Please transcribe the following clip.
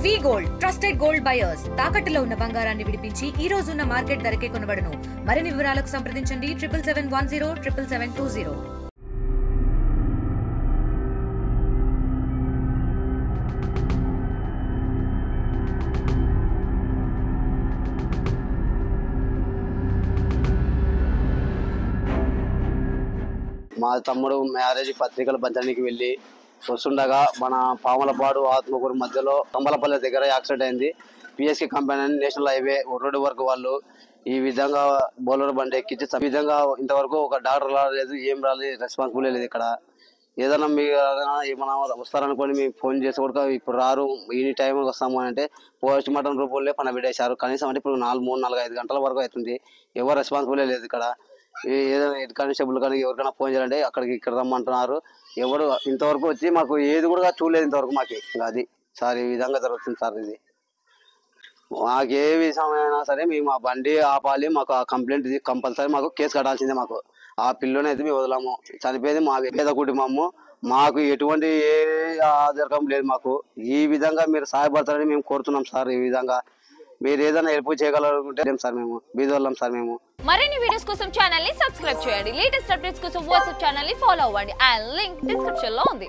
వి gold trusted gold buyers తాకట్టులో ఉన్న బంగారాన్ని విడిపించి ఈ రోజు ఉన్న మార్కెట్ ధరకే కొనబడును. మరిన్ని వివరాలకు సంప్రదించండి 7710 మా తమ్ముడు మ్యారేజ్ పత్రికలు పంచడానికి వెళ్ళి వస్తుండగా మన పాములపాడు ఆత్మకూరు మధ్యలో కంబలపల్లి దగ్గర యాక్సిడెంట్ అయింది. PSK company national highway road వరకు వాళ్ళు ఈ విధంగా బోలర్ బండి ఎక్కించి ఈ విధంగా ఇంతవరకు ఒక డాక్టర్ రాలేదు, ఏం రాలేదు, రెస్పాన్సిబుల్ లేదు. ఇక్కడ ఏదైనా మీరు ఏమైనా వస్తారనుకోని మేము ఫోన్ చేసి కూడా ఇప్పుడు రారు, ఈ టైం వస్తాము అని అంటే పోస్ట్ మార్టం రూపంలో పని పెట్టేశారు. కనీసం అంటే ఇప్పుడు 3-4-5 గంటల వరకు అవుతుంది. ఎవరు రెస్పాన్సిబుల్ లేదు. ఇక్కడ ఏదైనా హెడ్ కానిస్టేబుల్ కానీ ఎవరికైనా ఫోన్ చేయాలంటే అక్కడికి ఇక్కడ రమ్మంటున్నారు. ఎవరు ఇంతవరకు వచ్చి మాకు ఏది కూడా చూడలేదు ఇంతవరకు. మాకు ఇంకా అది సార్ ఈ విధంగా జరుగుతుంది సార్. ఇది మాకు ఏ విషయమైనా సరే మేము ఆ బండి ఆపాలి, మాకు ఆ కంప్లైంట్ కంపల్సరీ మాకు కేసు కట్టాల్సిందే. మాకు ఆ పిల్లని అయితే మేము వదలము. చనిపోయేది మా పేద కుటుంబము, మాకు ఎటువంటి ఏ ఆధారం లేదు. మాకు ఈ విధంగా మీరు సహాయపడతారని మేము కోరుతున్నాం సార్. ఈ విధంగా మీరు ఏదైనా హెల్ప్ చేయగలరుకుంటే సార్ మేము బీదోళ్ళం సార్. మేము మరిన్ని వీడియోస్ కోసం ఛానల్ ని సబ్స్క్రైబ్ చేయండి. లేటెస్ట్ అప్డేట్స్ కోసం వాట్సాప్ ఛానల్ ని ఫాలో అవ్వండి. ఆ లింక్ డిస్క్రిప్షన్ లో ఉంది.